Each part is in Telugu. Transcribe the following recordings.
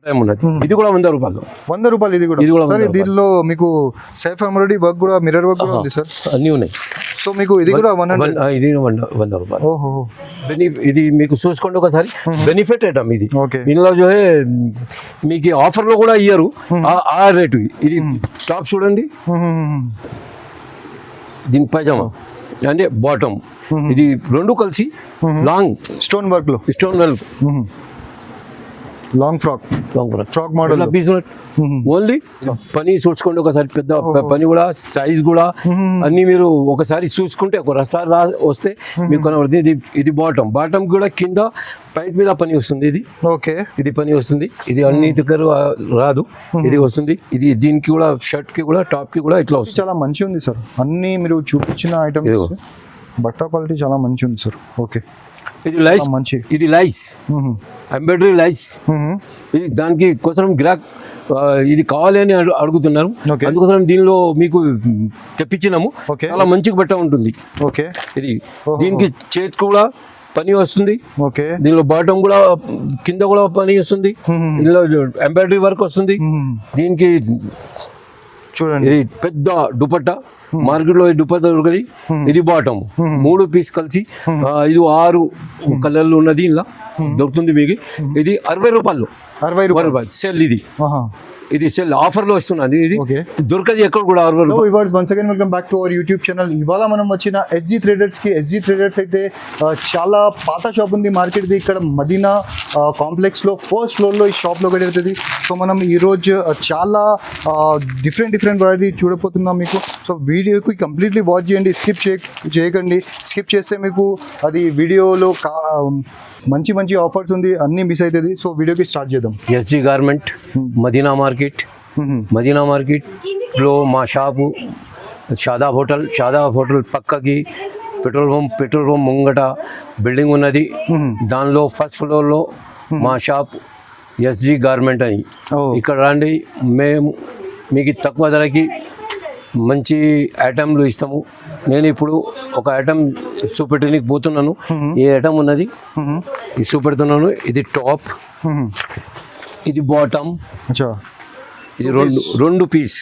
టైం ఉన్నది. ఇది కూడా 100 రూపాయలు. 100 రూపాయలు ఇది కూడా. సార్ దీనిలో మీకు సెల్ఫ్ ఎంబ్రాయిడరీ వర్క్ కూడా, మిర్రర్ వర్క్ కూడా ఉంది సార్, అన్నీ ఉన్నాయి. సో మీకు ఇది కూడా 100. ఇది 100 రూపాయలు. ఓహో, ఇది మీకు చూసుకోండి ఒకసారి, బెనిఫిట్ ఐటమ్ ఇది. ఓకే, ఇందులో మీకు ఆఫర్ లో కూడా ఇయ్యరు ఆ రేటు. ఇది టాప్ చూడండి, దీని పైజామా అంటే బాటమ్, ఇది రెండు కలిసి లాంగ్ స్టోన్ వర్క్ లో, long frock model piece only. పని చూసుకోండి ఒకసారి, పెద్ద పని కూడా, సైజ్ కూడా అన్ని మీరు ఒకసారి చూసుకుంటే ఒకసారి వస్తే మీకు కనబడుతుంది. ఇది బాటమ్ కూడా కింద పైట్ మీద పని వస్తుంది. ఇది ఓకే, ఇది పని వస్తుంది. ఇది అన్ని దగ్గర రాదు, ఇది వస్తుంది. ఇది దీనికి కూడా, షర్ట్ కి కూడా, టాప్ కి కూడా ఇట్లా వస్తుంది. చాలా మంచిగా ఉంది సార్, అన్ని మీరు చూపించిన ఐటమ్స్ బట్ట క్వాలిటీ చాలా మంచి ఉంది సార్. ఓకే, ఇది లైస్ ఎంబ్రాయిడరీ లైస్. ఇది దానికి కోసం గిరాక్ ఇది కావాలి అని అడుగుతున్నారు, అందుకోసం దీనిలో మీకు తెప్పించినాము. చాలా మంచిగా బట్ట ఉంటుంది. ఓకే, ఇది దీనికి చేతి కూడా పని వస్తుంది. ఓకే, దీనిలో బాటమ్ కూడా కింద కూడా పని వస్తుంది. దీనిలో ఎంబ్రాయిడరీ వర్క్ వస్తుంది. దీనికి చూడండి, ఇది పెద్ద దుపట్టా, మార్కెట్ లో దుపట్టా దొరకది. ఇది బాటమ్ 3 పీస్ కలిసి, ఇది 6 కలర్లు ఉన్నది, ఇలా దొరుకుతుంది మీకు. ఇది 60 రూపాయలు, 60 రూపాయలు సెల్. ఇది సెల్ ఆఫర్ లో వస్తున్నది. ఇది దొరకది ఎక్కడ కూడా 60 రూపాయలు. Once again welcome back to our YouTube channel. ఇవాళ మనం వచ్చిన ఎస్జీ ట్రేడర్స్ కి. ఎస్జీ ట్రేడర్స్ అయితే చాలా పాత షాప్ ఉంది మార్కెట్ది, ఇక్కడ మదీనా కాంప్లెక్స్ లో ఫస్ట్ ఫ్లోర్ లో ఈ షాప్ లో కడుతుంది. సో మనం ఈరోజు చాలా డిఫరెంట్ వెరైటీ చూడబోతున్నాం మీకు. సో వీడియోకి కంప్లీట్లీ వాచ్ చేయండి, స్కిప్ చేయకండి. స్కిప్ చేస్తే మీకు అది వీడియోలో మంచి ఆఫర్స్ ఉంది, అన్నీ మిస్ అవుతుంది. సో వీడియోకి స్టార్ట్ చేద్దాం. ఎస్జీ గార్మెంట్, మదీనా మార్కెట్ లో మా షాపు. షాదాబ్ హోటల్ పక్కకి పెట్రోల్ పంప్ ముంగట బిల్డింగ్ ఉన్నది. దానిలో ఫస్ట్ ఫ్లోర్లో మా షాప్ ఎస్జీ గార్మెంట్ అని. ఇక్కడ రండి, మేము మీకు తక్కువ ధరకి మంచి ఐటమ్లు ఇస్తాము. నేను ఇప్పుడు ఒక ఐటమ్ చూపెట్టడానికి పోతున్నాను. ఈ ఐటమ్ ఉన్నది, ఇది చూపెడుతున్నాను. ఇది టాప్, ఇది బాటమ్, ఇది రెండు పీస్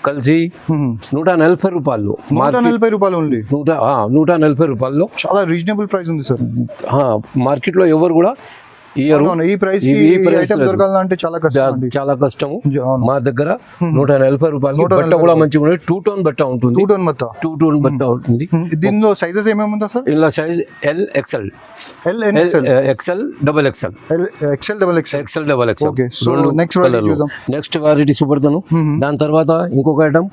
కలిసి 140 రూపాయలు. 140 రూపాయలు ఓన్లీ. 140 రూపాయల్లో చాలా రీజనబుల్ ప్రైస్ ఉంది సార్. మార్కెట్లో ఎవరు కూడా ఈ ప్రైస్ దొరకాలంటే చాలా కష్టము. మా దగ్గర 140 రూపాయలు. బట్ట కూడా మంచిగా ఉంది, 2 టోన్ బట్ట ఉంటుంది. 2 టోన్ బట్ట ఉంటుంది. దీనిలో సైజెస్ ఏమేమి ఉంటాయి సార్? ఇలా size L, XL, double XL. Next variety చూపెడతాను. దాని తర్వాత ఇంకొక ఐటమ్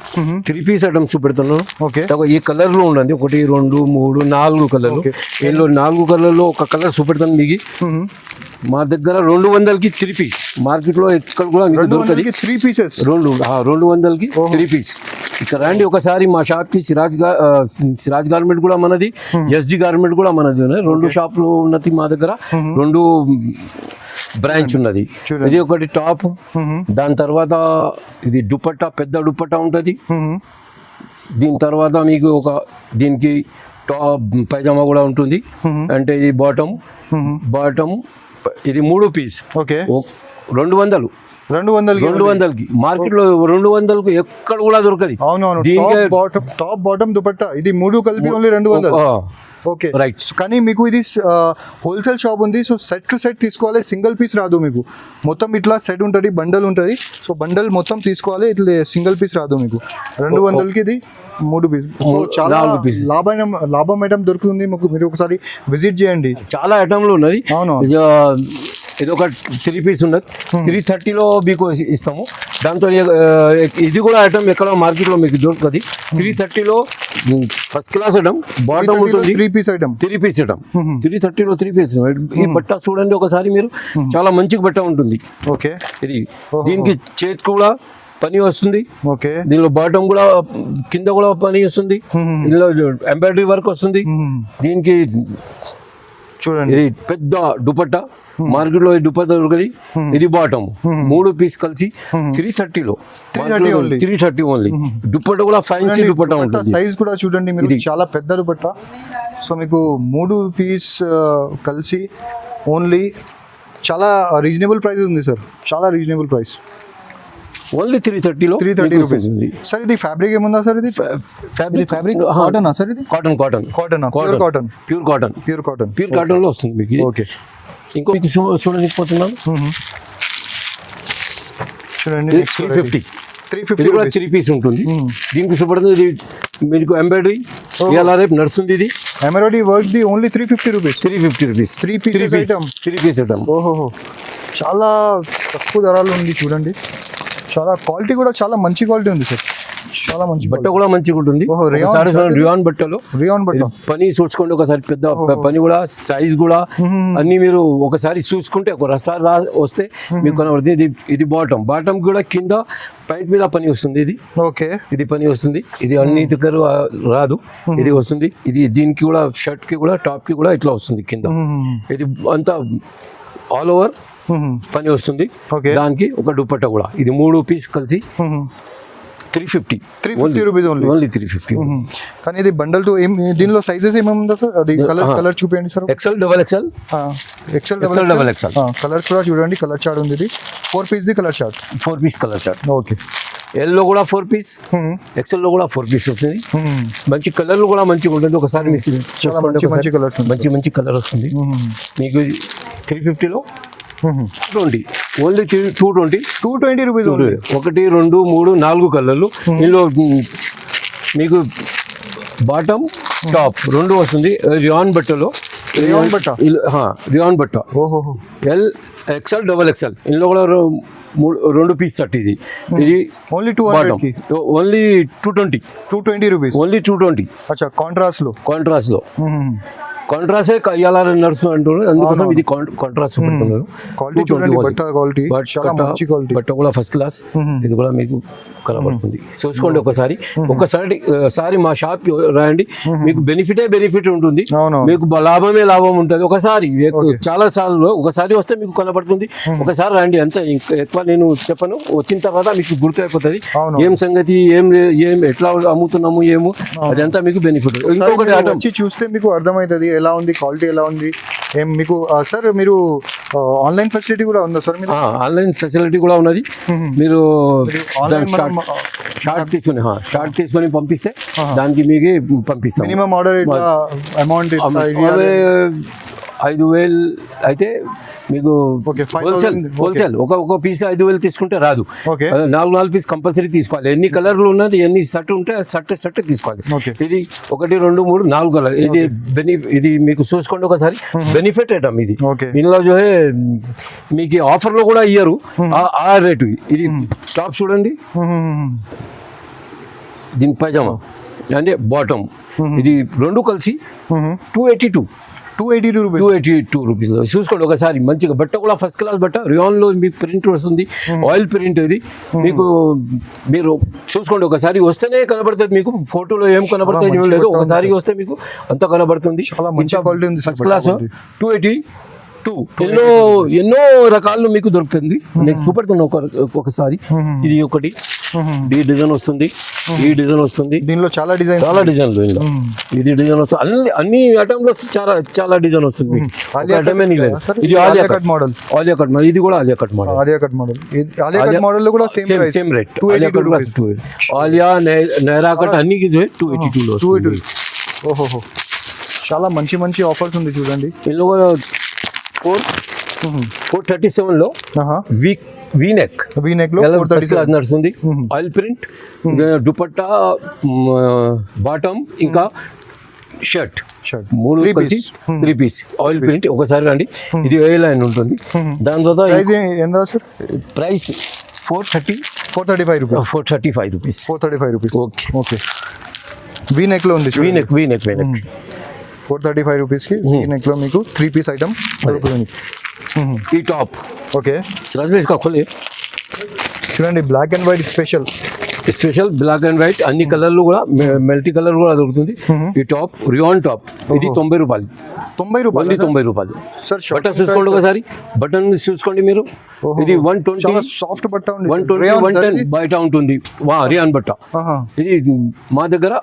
3 పీస్ ఐటమ్ చూపెడుతున్నాను. ఈ కలర్ లో ఉండండి, 1 2 3 4 కలర్లు. దీనిలో 4 కలర్లో ఒక కలర్ చూపెడతాను మీకు. మా దగ్గర 200కి 3 పీస్. మార్కెట్ లో ఎక్కడ కూడా మీకు దొరకదు. 3 పీసెస్ 200కి 3 పీస్. ఇక్కడ రండి ఒకసారి మా షాప్ కి. సిరాజ్ గార్మెంట్ కూడా మనది, ఎస్జీ గార్మెంట్ కూడా మనది. 2 షాపులు ఉన్నది మా దగ్గర, 2 బ్రాంచ్ ఉన్నది. ఇది ఒకటి టాప్. దాని తర్వాత ఇది దుపట్టా, పెద్ద దుపట్టా ఉంటుంది. దీని తర్వాత మీకు దీనికి టాప్ పైజామా కూడా ఉంటుంది. అంటే ఇది బాటమ్, ఇది 3 పీస్. 200కి మార్కెట్ లో 200కి ఎక్కడ కూడా దొరకదు. టాప్ బాటమ్ దుపట్టా ఇది 3 కలిపి ఓన్లీ 200. Okay, right. కానీ మీకు ఇది హోల్సేల్ షాప్ ఉంది, సో సెట్ టు సెట్ తీసుకోవాలి, సింగిల్ పీస్ రాదు మీకు. మొత్తం ఇట్లా సెట్ ఉంటుంది, బండల్ ఉంటుంది. సో బండల్ మొత్తం తీసుకోవాలి, ఇట్లా సింగిల్ పీస్ రాదు మీకు. 200కి ఇది 3 పీస్. చాలా లాభం ఐటమ్ దొరుకుతుంది మీకు. మీరు ఒకసారి విజిట్ చేయండి, చాలా ఐటమ్లు ఉన్నది. అవును, ఇది ఒక 3 పీస్ ఉన్నది. 330లో మీకు ఇస్తాము. దాంతో ఇది కూడా ఐటమ్ ఎక్కడ మార్కెట్లో మీకు దొరుకుతుంది. 330లో ఫస్ట్ క్లాస్ ఐటమ్, బాటమ్ ఉంటుంది. 3 పీస్ ఐటమ్ 330లో 3 పీస్. ఈ బట్ట చూడండి ఒకసారి మీరు, చాలా మంచిగా బట్ట ఉంటుంది. ఓకే, ఇది దీనికి చేతి కూడా పని వస్తుంది. ఓకే, దీనిలో బాటమ్ కూడా కింద కూడా పని వస్తుంది. దీనిలో ఎంబ్రాయిడరీ వర్క్ వస్తుంది. దీనికి చూడండి, ఇది పెద్ద దుపట్టా, మార్కెట్ లో దుపట్టా దొరకది. ఇది బాటమ్ 3 పీస్ కలిసి 330లో 330 ఓన్లీ. దుపట్టా కూడా ఫ్యాన్సీ దుపట్టా ఉంటుంది. సైజ్ కూడా చూడండి మీరు, చాలా పెద్ద దుపట్టా. సో మీకు 3 పీస్ కలిసి ఓన్లీ చాలా రీజనబుల్ ప్రైస్ ఉంది సార్, చాలా రీజనబుల్ ప్రైస్. ఓన్లీ 330లో 330 రూపీస్. సార్ ఇది ఫ్యాబ్రిక్ ఏముందా సార్? ఇది ఫ్యాబ్రిక్ కాటనా సార్? ఇది cotton cotton pure cotton pure cotton pure cotton pure కాటన్లో వస్తుంది మీకు ఇది. ఓకే. ఇంకో మీకు చూడలేకపోతున్నాను, చూడండి 350 350 ఇది కూడా 3 పీస్ ఉంటుంది. దీనికి చూపడుతుంది ఇది మీకు ఎంబ్రాయిడరీ ఇవాళ రేపు నడుస్తుంది. ఇది embroidery work the only 350 rupees. 350 rupees 3 piece item. ఓహో, చాలా తక్కువ ధరలు ఉంది చూడండి. చాలా క్వాలిటీ కూడా చాలా మంచి క్వాలిటీ ఉంది సార్, చాలా మంచి బట్ట కూడా మంచిగా ఉంటుంది. ఓహో, రియాన్ బట్టలు రియాన్ బట్ట పని చూసుకోండి ఒకసారి, పెద్ద పని కూడా సైజ్ కూడా అన్ని మీరు ఒకసారి చూసుకుంటే ఒకసారి వస్తే మీకు కనబడుతుంది. ఇది బాటమ్ కూడా కింద పైంట్ మీద పని వస్తుంది. ఇది ఓకే, ఇది పని వస్తుంది. ఇది అన్ని దగ్గర రాదు, ఇది వస్తుంది. ఇది దీనికి కూడా షర్ట్ కి కూడా టాప్ కి కూడా ఇట్లా వస్తుంది కింద. ఇది అంతా ఆల్ ఓవర్ పని వస్తుంది. దానికి ఒక దుపట్టా కూడా, ఇది 3 పీస్ కలిసి 350 రూపీస్ ఓన్లీ 350. కానీ ఇది బండల్ టు ఏం, దీనిలో సైజెస్ ఏమేమి ఉందా సార్? అది కలర్ చూపించండి సార్. XL, XXL, కలర్స్ కూడా చూడండి. కలర్ చార్ట్ ఉంది. ఇది 4 piece the colour chart. 4 piece colour chart. Okay. L లో కూడా 4 పీస్, XL లో కూడా 4 పీస్ వస్తుంది. మంచి కలర్లు కూడా మంచిగా ఉంటుంది. ఒకసారి మంచి కలర్ వస్తుంది మీకు. 350లో 220 ఓన్లీ 220 రూపీస్. 1 2 3 4 కలర్లు. ఇందులో మీకు బాటమ్ టాప్ 2 వస్తుంది. రియాన్ బట్టలో రియాన్ బట్ట L, XL, XXL. ఇందులో కూడా 2 పీస్ సెట్. ఇది only bottom only 220 rupees. Only 220. అచ్చా, కాంట్రాస్ట్ లో కాంట్రాస్టే ఇవాళ నడుస్తుంది అంటున్నారు. అందుకోసం ఇది కాంట్రాస్ట్ పెడుతున్నారు. క్వాలిటీ చూడండి, బట్ట క్వాలిటీ చాలా మంచి క్వాలిటీ. బట్ట కూడా ఫస్ట్ క్లాస్. ఇది కూడా మీకు కనబడుతుంది. చూసుకోండి ఒకసారి మా షాప్ కి రండి, మీకు బెనిఫిట్ ఉంటుంది. మీకు లాభం ఉంటుంది. ఒకసారి చాలా సార్లు ఒకసారి వస్తే మీకు కనబడుతుంది. ఒకసారి రండి, అంత ఎక్కువ నేను చెప్పను. వచ్చిన తర్వాత మీకు గుర్తు అయిపోతుంది ఏం సంగతి, ఏం ఎట్లా అమ్ముతున్నాము, ఏమో అదంతా మీకు బెనిఫిట్. ఇంకొకటి వచ్చి చూస్తే మీకు అర్థమవుతుంది ఎలా ఉంది, క్వాలిటీ ఎలా ఉంది. ఏం మీకు సార్ మీరు ఆన్లైన్ ఫెసిలిటీ కూడా ఉందా సార్? ఆన్లైన్ ఫెసిలిటీ కూడా ఉన్నది. మీరు షార్ట్ తీసుకొని పంపిస్తే దానికి మీకు పంపిస్తాం. మినిమం ఆర్డర్ అమౌంట్ 5,000 అయితే మీకు హోల్సేల్ ఒక పీస్ 5,000 తీసుకుంటే రాదు. 4 పీస్ కంపల్సరీ తీసుకోవాలి. ఎన్ని కలర్లు ఉన్నది, ఎన్ని షర్ట్ ఉంటే షర్ట్ తీసుకోవాలి. ఇది 1 2 3 4 కలర్. ఇది మీకు చూసుకోండి ఒకసారి, బెనిఫిట్ ఐటమ్ ఇది. ఇందులో మీకు ఆఫర్ లో కూడా ఇయ్యరు ఆ రేటు. ఇది టాప్ చూడండి, దీని పైజామా అంటే బాటమ్. ఇది 2 కలిసి 282 రూపీస్. చూసుకోండి ఒకసారి, మంచిగా బట్ట కూడా ఫస్ట్ క్లాస్ బట్ట. రియాన్ లో మీకు ప్రింట్ వస్తుంది, ఆయిల్ ప్రింట్. ఇది మీకు మీరు చూసుకోండి ఒకసారి, వస్తేనే కనబడుతుంది మీకు. ఫోటోలో ఏం కనబడుతుంది ఏం లేదు, ఒకసారి వస్తే మీకు అంత కనబడుతుంది. First class 282. ఎన్నో రకాలు మీకు దొరుకుతుంది. నేను చూపెడుతున్నా ఒకసారి. ఇది ఒకటి డిజైన్ వస్తుంది, ఈ డిజైన్ వస్తుంది. దీనిలో చాలా డిజైన్లు. ఇది డిజైన్ వస్తుంది. అన్ని ఐటమ్ లో చాలా డిజైన్ వస్తుంది. ఇది ఆలియా కట్ మోడల్. ఇది కూడా ఆలియా కట్ మోడల్ లో కూడా same rate. Alia, Naira cut అన్ని 282 లో. ఓహో, చాలా మంచి ఆఫర్స్ ఉంది చూడండి. ఇందులో 437 లో వీనెక్ లో నడుస్తుంది. ఆయిల్ ప్రింట్, దుపట్టా, బాటమ్, ఇంకా షర్ట్ 3 కలిసి 3 పీస్ ఆయిల్ ప్రింట్. ఒకసారి రండి, ఇది ఏ లైన్ ఉంటుంది. దాని తర్వాత ప్రైస్ 435 రూపీస్. ఓకే. వీనెక్ లో ఉంది. వీనెక్ 435 రూపీస్ కి వీనెక్ లో మీకు 3 పీస్ ఐటమ్ దొరుకుతుంది. ఈ టాప్ ఓకే, చూడండి, black and white special black and white. అన్ని కలర్లు కూడా, మల్టీ కలర్ కూడా దొరుకుతుంది. ఈ టాప్ రియాన్ టాప్. ఇది 90 రూపాయలు. 90 రూపాయలు. బటన్ చూసుకోండి ఒకసారి, బటన్ చూసుకోండి మీరు. ఇది 120 సాఫ్ట్ బట్ట, 110 బయట ఉంటుంది రియాన్ బట్ట. ఇది మా దగ్గర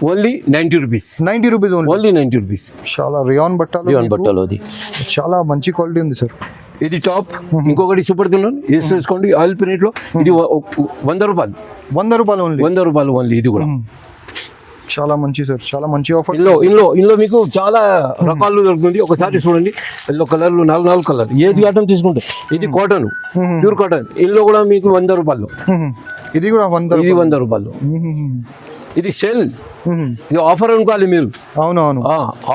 ఓన్లీ 90 రూపీస్. Only 90 rupees. చాలా రియాన్ బట్టలో అది చాలా మంచి క్వాలిటీ ఉంది సార్. ఇది టాప్, ఇంకొకటి సూపర్ తున్నాను ఇది చూసుకోండి ఆయిల్ ప్రింట్ లో. ఇది 100 రూపాయలు, 100 రూపాయలు ఓన్లీ. 100 రూపాయలు ఓన్లీ. ఇది కూడా చాలా మంచి సార్, చాలా మంచి ఆఫర్. ఇందులో మీకు చాలా రకాలు దొరుకుతుంది. ఒకసారి చూడండి, ఎల్లో కలర్లు 4 కలర్. ఏది ఐటమ్ తీసుకుంటే ఇది కాటన్, ప్యూర్ కాటన్. ఇందులో కూడా మీకు 100 రూపాయలు. ఇది కూడా 100, ఇది 100 రూపాయలు. ఇది సెల్, ఇది ఆఫర్ అనుకోవాలి మీరు. అవునవును,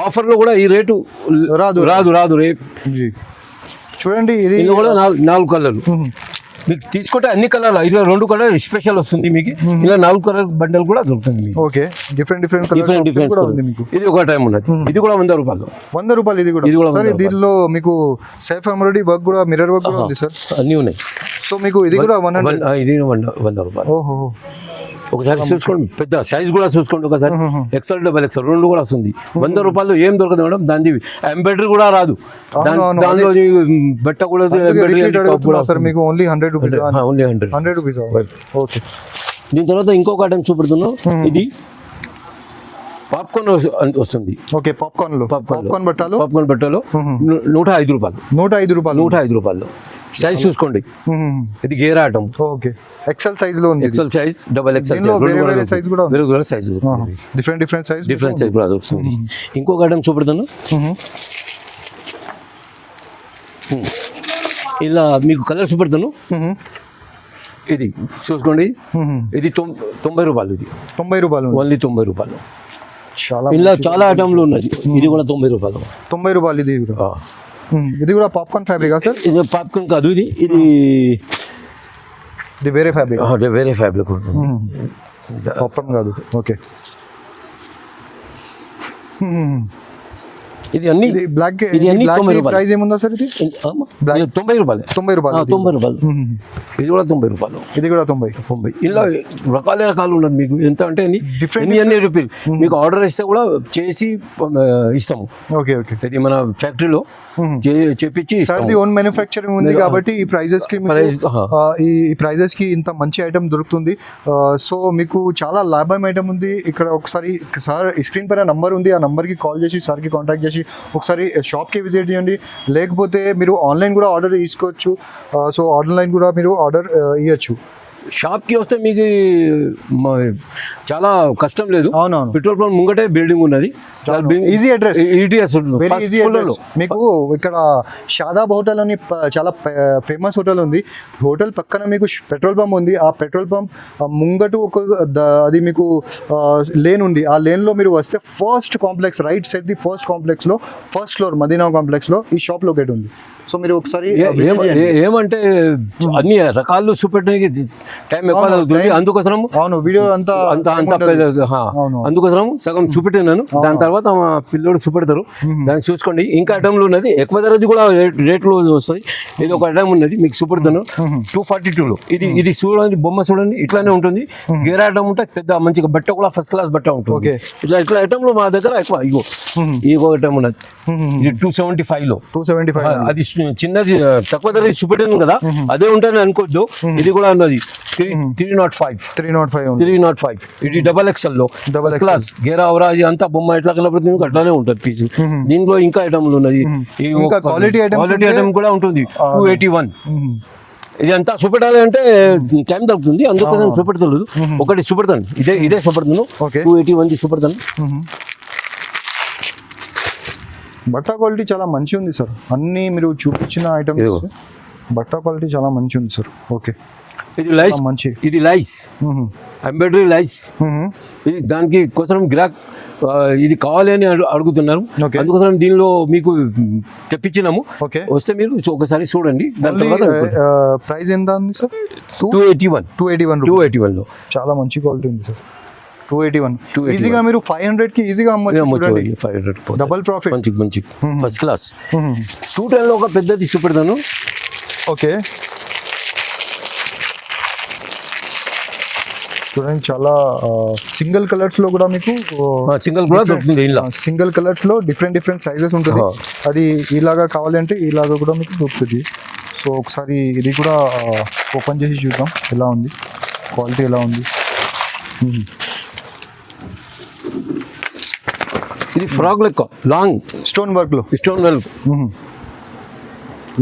ఆఫర్ లో కూడా ఈ రేటు రాదు రేపు. చూడండి ఇది కూడా 4 కలర్లు మీకు తీసుకుంటే అన్ని కలర్లు. ఇలా 2 కలర్ స్పెషల్ వస్తుంది మీకు. ఇలా 4 కలర్ బండల్ కూడా దొరుకుతుంది మీకు. ఓకే, డిఫరెంట్ కూడా ఉంది మీకు. ఇది ఒక టైం ఉన్నది. ఇది కూడా 100 రూపాయలు. 100 రూపాయలు. ఇది కూడా సార్, దీనిలో మీకు సెల్ఫ్ ఎంబ్రాయిడరీ వర్క్ కూడా, మిర్రర్ వర్క్ కూడా ఉంది సార్. అన్నీ ఉన్నాయి. సో మీకు ఇది కూడా 100. ఇది 100 రూపాయలు. ఓహో, ఒకసారి చూసుకోండి, పెద్ద సైజ్ కూడా చూసుకోండి. ఒకసారి XL, XXL 2 కూడా వస్తుంది. 100 రూపాయలు ఏం దొరకదు మేడం. దాని ఎంబ్రాయిడరీ కూడా రాదు, దానిలో బట్ట కూడా సార్. మీకు only 100 rupees. Only 100 rupees. Okay. దీని తర్వాత ఇంకొక ఐటమ్ చూపెడుతున్నాం. ఇది పాప్కార్న్ వస్తుంది. ఓకే, పాప్కార్న్ బట్టలు 105 రూపాయలు. 105 రూపాయలు. సైజ్ చూసుకోండి. ఇది gear item. Okay, XL size లో ఉంది. XL సైజ్, XXL సైజ్ కూడా వేరే సైజ్, డిఫరెంట్ సైజ్ కూడా దొరుకుతుంది. ఇంకొక ఐటమ్ చూపెడతాను. ఇలా మీకు కలర్ చూపెడతాను. ఇది చూసుకోండి. ఇది 90 రూపాయలు. ఇది 90 రూపాయలు, ఓన్లీ 90 రూపాయలు. చాలా ఇలా చాలా ఐటమ్లు ఉన్నది. ఇది కూడా 90 రూపాయలు. 90 రూపాయలు. ఇది కూడా పాప్కార్న్ ఫ్యాబ్రిక్ సార్? ఇది పాప్కార్న్ కాదు, ఇది వేరే ఫ్యాబ్రిక్. వేరే ఫ్యాబ్రిక్ పాప్కార్న్ కాదు. ఓకే. ఇది అన్ని బ్లాక్. ఇది అన్ని 90 రూపాయలు. ప్రైస్ ఏముందా సార్? ఇది 90 రూపాయలు. 90 రూపాయలు. ఇది కూడా 90 రూపాయలు. ఇది కూడా 90. ఇలా రకాలు ఉన్నది మీకు. ఎంత అంటే అన్ని రూపాయలు. మీకు ఆర్డర్ ఇస్తే కూడా చేసి ఇస్తాము. ఓకే. ఇది మన ఫ్యాక్టరీలో చేపించి ఇస్తాము. ఓన్ మ్యానుఫ్యాక్చరింగ్ ఉంది కాబట్టి ఈ ప్రైజెస్ కి ఇంత మంచి ఐటమ్ దొరుకుతుంది. సో మీకు చాలా లాభం ఐటమ్ ఉంది ఇక్కడ. ఒకసారి సార్ స్క్రీన్ పైన నంబర్ ఉంది, ఆ నంబర్ కి కాల్ చేసి సార్కి కాంటాక్ట్ చేసి ఒకసారి షాప్కి విజిట్ చేయండి. లేకపోతే మీరు ఆన్లైన్ కూడా ఆర్డర్ తీసుకోవచ్చు. సో ఆన్లైన్ కూడా మీరు ఆర్డర్ ఇవ్వచ్చు. షాప్కి వస్తే మీకు చాలా కష్టం లేదు. అవునవును, పెట్రోల్ పంప్ ముంగటే బిల్డింగ్ ఉన్నది. Easy address. మీకు ఇక్కడ షాదాబ్ హోటల్ అని చాలా ఫేమస్ హోటల్ ఉంది. హోటల్ పక్కన మీకు పెట్రోల్ పంప్ ఉంది. ఆ పెట్రోల్ పంప్ ముంగటు అది మీకు లేన్ ఉంది. ఆ లేన్లో మీరు వస్తే first complex, right side the first కాంప్లెక్స్లో, ఫస్ట్ ఫ్లోర్ మదీనా కాంప్లెక్స్లో ఈ షాప్ లొకేట్ ఉంది. సో మీరు ఒకసారి ఏమంటే అన్ని రకాలు చూపెట్టడానికి టైం ఎక్కువ అవుతుంది. అందుకోసం వీడియో అంతా అందుకోసం సగం చూపెట్టినాను. దాని తర్వాత మా పిల్లోడు చూపెడతారు, దాన్ని చూసుకోండి. ఇంకా ఐటమ్లు ఉన్నది, ఎక్కువ ధరది కూడా రేట్లు వస్తాయి. ఇది ఒక ఐటమ్ ఉన్నది మీకు చూపెడతాను. 242లో ఇది చూడండి, బొమ్మ చూడండి, ఇట్లానే ఉంటుంది. గేర్ ఐటమ్ ఉంటే పెద్ద మంచిగా బట్ట కూడా ఫస్ట్ క్లాస్ బట్ట ఉంటుంది. ఇట్లా ఐటమ్లు మా దగ్గర ఎక్కువ. ఇగో ఐటమ్ ఉన్నది. ఇది 275లో. అది చిన్నది తక్కువ ధర చూపెట్టాను కదా, అదే ఉంటాను అనుకోవద్దు. ఇది కూడా ఉన్నది 305. ఇది XXL లో క్లాస్ గేరా అవరాజీ అంతా బొమ్మ ఎట్లా కనపడుతుంది అట్లానే ఉంటుంది పీస్. దీంట్లో ఇంకా ఐటమ్లు ఉన్నది. క్వాలిటీ ఐటమ్ కూడా ఉంటుంది. 281. ఇది అంతా చూపెట్టాలి అంటే టైం తగ్గుతుంది, అందుకోసం చూపెడతలేదు. ఒకటి చూపెడతాను, ఇదే చూపెడుతున్నాను. 281 చూపెడతాను. బట్టా క్వాలిటీ చాలా మంచిగా ఉంది సార్. అన్ని మీరు చూపించిన ఐటమ్స్ బట్టా క్వాలిటీ చాలా మంచిగా ఉంది సార్. ఓకే. ఇది లైస్ ఎంబ్రాయిడరీ లైస్. ఇది దానికి కోసం గిరాక్ ఇది కావాలి అని అడుగుతున్నారు. అందుకోసం దీనిలో మీకు తెప్పించినాము. వస్తే మీరు ఒకసారి చూడండి. దాని తర్వాత ప్రైస్ ఎంత ఉంది సార్? 281 లో చాలా మంచి క్వాలిటీ ఉంది సార్. 281 ఈజీగా మీరు 500 కి ఈజీగా అమ్మొచ్చు. 500 డబుల్ ప్రాఫిట్. మంచి ఫస్ట్ క్లాస్. 210 లో ఒక పెద్దది చూపెడతాను. ఓకే, చూడండి, చాలా సింగిల్ కలర్స్ లో కూడా మీకు సింగిల్ కలర్స్ లో డిఫరెంట్ సైజెస్ ఉంటుంది. అది ఇలాగా కావాలంటే ఇలాగా కూడా మీకు దొరుకుతుంది. సో ఒకసారి ఇది కూడా ఓపెన్ చేసి చూద్దాం ఎలా ఉంది, క్వాలిటీ ఎలా ఉంది. ఇది ఫ్రాక్ లెక్క long stone work.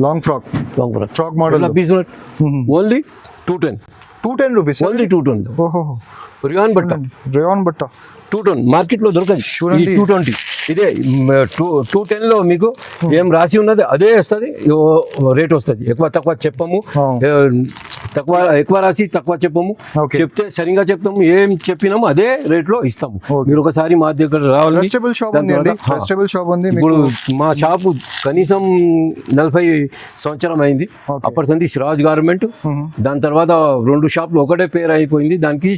Long frock long frock model piece only 210 210 rupees only 210 ఓహో రియాన్ బట్ట రేయాన్ బట్ట 210 మార్కెట్లో దొరకదు చూడండి. 220 ఇదే 210లో మీకు ఏం రాసి ఉన్నది అదే వస్తుంది రేట్ వస్తుంది ఎక్కువ తక్కువ చెప్పము ఎక్కువ రాసి తక్కువ చెప్పము Okay. చెప్తే సరిగా చెప్తాము ఏం చెప్పినాము అదే రేట్లో ఇస్తాము Okay. మీరు ఒకసారి మా దగ్గర రావాలి వెజిటబుల్ షాప్ ఉంది అండి వెజిటబుల్ షాప్ ఉంది ఇప్పుడు మా షాపు కనీసం 40 సంవత్సరం అయింది Okay. అప్పటి సంది సిరాజ్ గార్మెంట్ దాని తర్వాత 2 షాపులు ఒకటే పేరు అయిపోయింది దానికి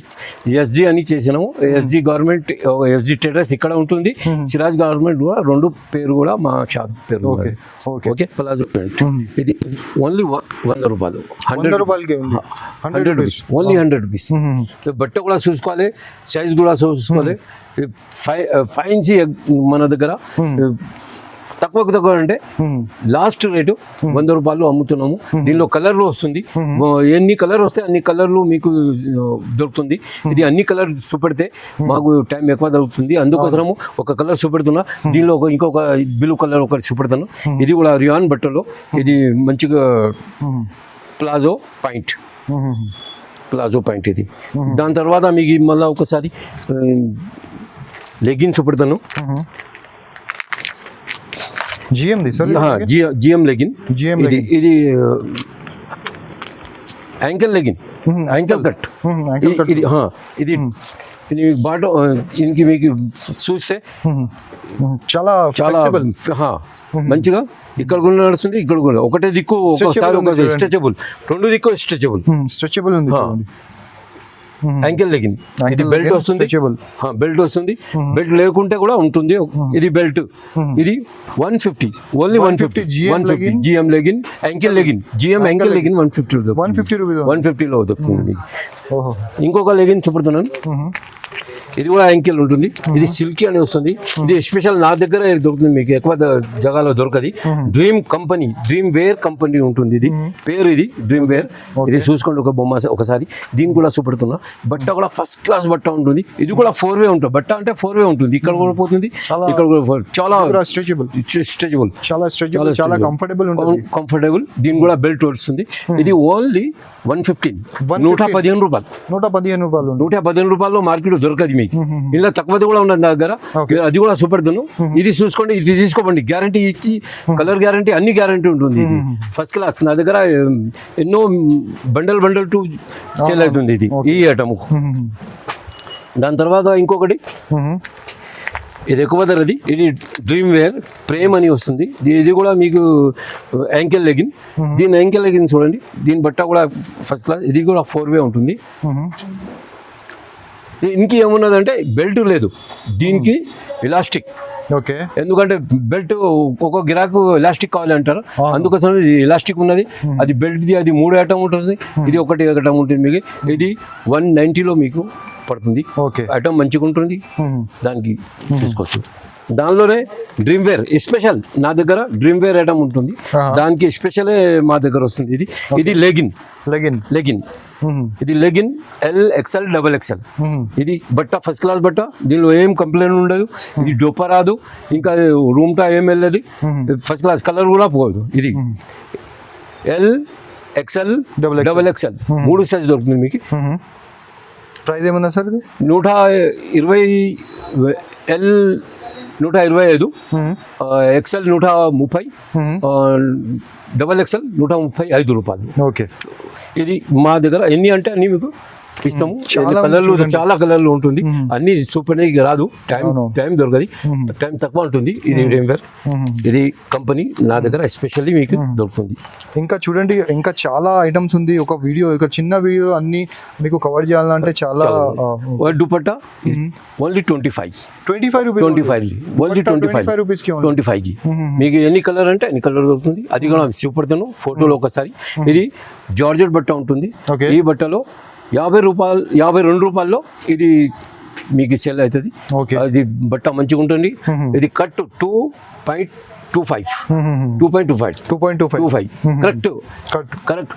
ఎస్జి అని చేసినాము ఎస్జి గవర్నమెంట్ ఎస్జి ట్రేడర్స్ ఇక్కడ ఉంటుంది సిరాజ్ గవర్నమెంట్ కూడా 2 పేరు కూడా మా షాప్ పేరు okay okay okay palazzo pant ఇది ఓన్లీ 100 రూపాయలు 100 రూపాయలకి ఉంది 100 రూపీస్ ఓన్లీ 100 రూపీస్ బట్ట కూడా చూసుకోవాలి సైజ్ కూడా చూసుకోవాలి 5 ఇంచి మన దగ్గర తక్కువ అంటే లాస్ట్ రేటు 100 రూపాయలు అమ్ముతున్నాము దీనిలో కలర్లు వస్తుంది ఎన్ని కలర్ వస్తే అన్ని కలర్లు మీకు దొరుకుతుంది ఇది అన్ని కలర్ చూపెడితే మాకు టైం ఎక్కువ దొరుకుతుంది అందుకోసము ఒక కలర్ చూపెడుతున్నా దీనిలో ఇంకొక బ్లూ కలర్ ఒకటి చూపెడతాను ఇది కూడా రియాన్ బట్టలో ఇది మంచిగా ప్లాజో పాయింట్ ఇది దాని తర్వాత మీకు మళ్ళీ ఒకసారి లెగ్గిన్ చూపెడతాను జిఎం ది సార్ జిఎం లెగిన్ GM ఇది యాంకిల్ లెగిన్ యాంకిల్ కట్ ఇది ఇది ఇది బాటో దీనికి మీకు చూస్తే చాలా చాలా మంచిగా ఇక్కడ కూడా నడుస్తుంది ఇక్కడ కూడా ఒకటే దిక్కు ఒకసారి ఒక స్ట్రెచబుల్ 2 దిక్కు స్ట్రెచబుల్ ఉంది యాంకిల్ లెగిన్ ఇది బెల్ట్ వస్తుంది బెల్ట్ లేకుంటే కూడా ఉంటుంది ఇది బెల్ట్ ఇది 150 only 150 GM legging ankle legging 150 rupees 150 లో దొరుకుతుంది మీకు ఇంకొక లెగిన్ చూపుతున్నాను ఇది కూడా యాంకిల్ ఉంటుంది ఇది సిల్కీ అని వస్తుంది ఇది స్పెషల్ నా దగ్గర దొరుకుతుంది మీకు ఎక్కువ జగాలో దొరకది డ్రీమ్ వేర్ కంపెనీ ఉంటుంది ఇది పేరు ఇది డ్రీమ్ వేర్ ఇది చూసుకోండి ఒక బొమ్మ ఒకసారి దీన్ని కూడా చూపెడుతున్నా బట్ట కూడా ఫస్ట్ క్లాస్ బట్ట ఉంటుంది ఇది కూడా 4-way ఉంటుంది బట్ట అంటే 4-way ఉంటుంది ఇక్కడ కూడా పోతుంది ఇక్కడ కూడా చాలా స్ట్రెచబుల్ చాలా కంఫర్టబుల్ దీని కూడా బెల్ట్ వస్తుంది ఇది ఓన్లీ 115 రూపాయలు మార్కెట్ దొరకదు మీకు ఇలా తక్కువది కూడా ఉన్నది నా దగ్గర అది కూడా చూపెడుతున్నాను ఇది చూసుకోండి ఇది తీసుకోండి గ్యారంటీ ఇచ్చి కలర్ గ్యారంటీ అన్ని గ్యారంటీ ఉంటుంది ఇది ఫస్ట్ క్లాస్ నా దగ్గర ఎన్నో బండల్ టు సేల్ అవుతుంది ఇది ఈ ఐటమ్ దాని తర్వాత ఇంకొకటి ఇది ఎక్కువ ధరది ఇది డ్రీమ్ వేర్ ప్రేమ్ అని వస్తుంది ఇది కూడా మీకు యాంకిల్ లెగిన్ దీని యాంకిల్ లెగిన్ చూడండి దీని బట్ట కూడా ఫస్ట్ క్లాస్ ఇది కూడా 4-way ఉంటుంది ఇంక ఏమున్నదంటే బెల్ట్ లేదు దీనికి ఎలాస్టిక్ ఓకే ఎందుకంటే బెల్ట్ ఒక్కొక్క గిరాకు ఎలాస్టిక్ కావాలి అంటారు అందుకోసం ఇది ఎలాస్టిక్ ఉన్నది అది బెల్ట్ది అది 3 ఐటమ్ ఉంటుంది ఇది ఒకటి ఐటమ్ ఉంటుంది మీకు ఇది 190లో మీకు పడుతుంది ఐటమ్ మంచిగా ఉంటుంది దానికి తీసుకోవచ్చు దానిలోనే డ్రీమ్ వేర్ స్పెషల్ నా దగ్గర డ్రీమ్ వేర్ ఐటమ్ ఉంటుంది దానికి స్పెషల్ మా దగ్గర వస్తుంది ఇది లెగిన్ ఇది లెగిన్ XL XXL ఇది బట్ట ఫస్ట్ క్లాస్ బట్ట దీనిలో ఏం కంప్లైంట్ ఉండదు ఇది డొప్ప రాదు ఇంకా రూమ్ టా ఏం వెళ్ళదు ఫస్ట్ క్లాస్ కలర్ కూడా పోదు ఇది XL XXL 3 సైజ్ దొరుకుతుంది మీకు ప్రైస్ ఏమన్నా సార్ ఇది 120 125 XL 130 XXL 135 రూపాయలు ఓకే ఇది మా దగ్గర ఎన్ని అంటే అన్ని మీకు ఇస్తాము చాలా కలర్లు ఉంటుంది అన్ని చూపడానికి రాదు టైం దొరకదు టైం తక్కువ ఉంటుంది ఇది డ్రీమ్వేర్ ఇది కంపెనీ నా దగ్గర ఎస్పెషల్లీ మీకు దొరుకుతుంది ఇంకా చూడండి ఇంకా చాలా ఐటమ్స్ ఉంది ఒక వీడియో ఇక చిన్న వీడియో అన్ని మీకు కవర్ చేయాలంటే చాలా దుపట్టా ఓన్లీ 25 రూపీస్కి మీకు ఎన్ని కలర్ అంటే ఎన్ని కలర్ దొరుకుతుంది అది కూడా చూపెడతాను ఫోటోలో ఒకసారి ఇది జార్జెట్ బట్ట ఉంటుంది ఈ బట్టలో 52 రూపాయల్లో ఇది మీకు సెల్ అవుతుంది అది బట్ట మంచిగా ఉంటుంది ఇది కట్ 2.5 కరెక్ట్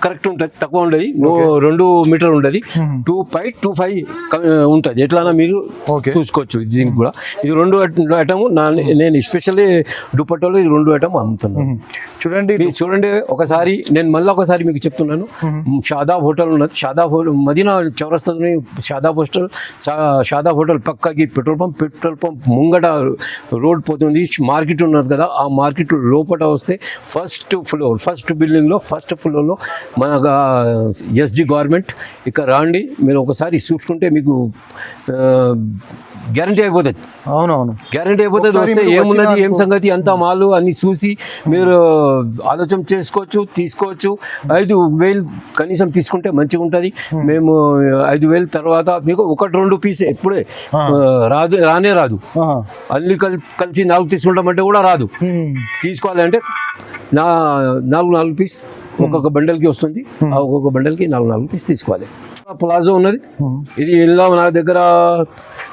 కరెక్ట్ ఉంటుంది, తక్కువ ఉండదు, 2 మీటర్ ఉండదు, 2.25 ఉంటుంది. ఎట్లా మీరు చూసుకోవచ్చు. దీనికి కూడా ఇది 2 ఐటమ్ నేను ఎస్పెషల్లీ దుపట్టాలో ఇది 2 ఐటమ్ అమ్ముతున్నాను. చూడండి ఒకసారి నేను మళ్ళీ ఒకసారి మీకు చెప్తున్నాను. షాదాబ్ హోటల్ ఉన్నది, షాదాబ్ హోటల్ మదీనా చౌరస్తాలోని షాదాబ్ హోటల్ పక్కకి పెట్రోల్ పంప్ ముంగట రోడ్ పోతుంది, మార్కెట్ ఉన్నది కదా, ఆ మార్కెట్ లోపల వస్తే ఫస్ట్ బిల్డింగ్లో ఫస్ట్ ఫ్లోర్లో మన ఎస్జి గవర్నమెంట్. ఇక్కడ రాండి, మీరు ఒకసారి చూసుకుంటే మీకు గ్యారంటీ అయిపోతుంది. అవునవును, గ్యారంటీ అయిపోతుంది. వస్తే ఏమున్నది ఏం సంగతి అంతా మాలు అన్ని చూసి మీరు ఆలోచన చేసుకోవచ్చు, తీసుకోవచ్చు. 5,000 కనీసం తీసుకుంటే మంచిగా ఉంటుంది. మేము 5,000 తర్వాత మీకు 1-2 పీస్ ఎప్పుడే రానే రాదు. అన్ని కలిసి 4 తీసుకుంటామంటే కూడా రాదు. తీసుకోవాలంటే 4 పీస్ ఒక్కొక్క బండల్కి వస్తుంది. ఆ ఒక్కొక్క బండల్కి 4 పీస్ తీసుకోవాలి. ప్లాజో ఉన్నది, ఇది ఇలా నా దగ్గర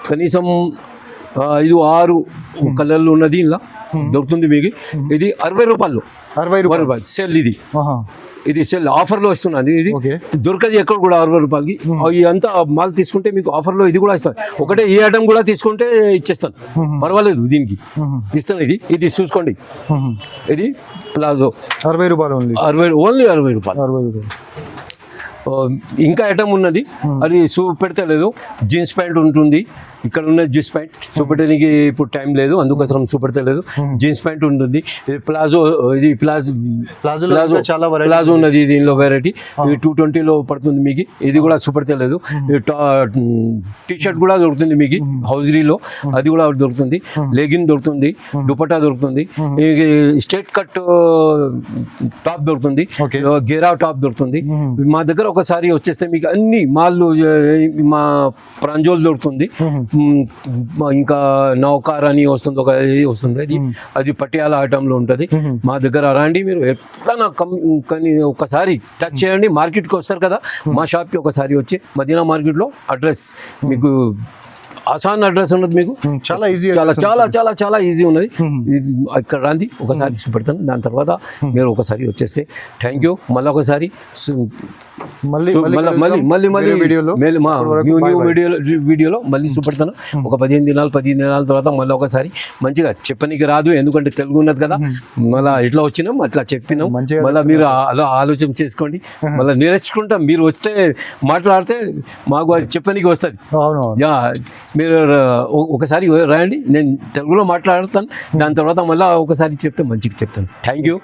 కనీసం 5-6 కలర్లు ఉన్నది. ఇలా దొరుకుతుంది మీకు. ఇది 60 రూపాయలు సెల్. ఇది సెల్ ఆఫర్లో ఇస్తున్నది. ఇది దొరకదు ఎక్కడ కూడా 60 రూపాయలకి. ఈ అంతా మాల్ తీసుకుంటే మీకు ఆఫర్లో ఇది కూడా ఇస్తాను. ఒకటే ఈ ఐటమ్ కూడా తీసుకుంటే ఇచ్చేస్తాను, పర్వాలేదు, దీనికి ఇస్తాను. ఇది చూసుకోండి, ఇది ప్లాజో 60 రూపాయలు, ఓన్లీ 60 రూపాయలు. ఇంకా ఐటమ్ ఉన్నది, అది చూపెడతలేదు. జీన్స్ ప్యాంట్ ఉంటుంది, ఇక్కడ ఉన్న జీన్స్ ప్యాంట్ చూపెట్టడానికి ఇప్పుడు టైం లేదు, అందుకోసం చూపెడతలేదు. జీన్స్ ప్యాంట్ ఉంటుంది. ఇది ప్లాజో, ఇది ప్లాజో ఉన్నది. దీనిలో వెరైటీ 220లో పడుతుంది మీకు. ఇది కూడా చూపెడతలేదు. టీ షర్ట్ కూడా దొరుకుతుంది మీకు హౌజరీలో, అది కూడా దొరుకుతుంది. లెగిన్ దొరుకుతుంది, దుపట్టా దొరుకుతుంది, స్ట్రైట్ కట్ టాప్ దొరుకుతుంది, గేరా టాప్ దొరుకుతుంది. మా దగ్గర ఒకసారి వచ్చేస్తే మీకు అన్ని మాల్లు, మా ప్రాంజోల్ దొరుకుతుంది, ఇంకా నౌకార్ అని వస్తుంది, అది పటియాలా ఐటంలో ఉంటుంది. మా దగ్గర రండి, మీరు ఎప్పుడైనా కానీ ఒకసారి టచ్ చేయండి. మార్కెట్కి వస్తారు కదా, మా షాప్కి ఒకసారి వచ్చి మదీనా మార్కెట్లో అడ్రస్ మీకు ఆసాన్ అడ్రస్ ఉన్నది. మీకు చాలా ఈజీ, చాలా ఈజీ ఉన్నది. ఇక్కడ రండి, ఒకసారి చూపెడతాను. దాని తర్వాత మీరు ఒకసారి వచ్చేస్తే థ్యాంక్ యూ. మళ్ళీ ఒకసారి వీడియోలో మళ్ళీ చూపెడతాను. ఒక 15 దినాల తర్వాత మళ్ళీ ఒకసారి మంచిగా చెప్పనీకి రాదు, ఎందుకంటే తెలుగు ఉన్నది కదా. మళ్ళీ ఎట్లా వచ్చినాం అట్లా చెప్పినాం. మళ్ళీ మీరు అలా ఆలోచన చేసుకోండి, మళ్ళీ నేర్చుకుంటాం. మీరు వస్తే మాట్లాడితే మాకు అది చెప్పనీకి వస్తుంది. యా, మీరు ఒకసారి రాయండి, నేను తెలుగులో మాట్లాడతాను. దాని తర్వాత మళ్ళీ ఒకసారి చెప్తే మంచిగా చెప్తాను. Thank you.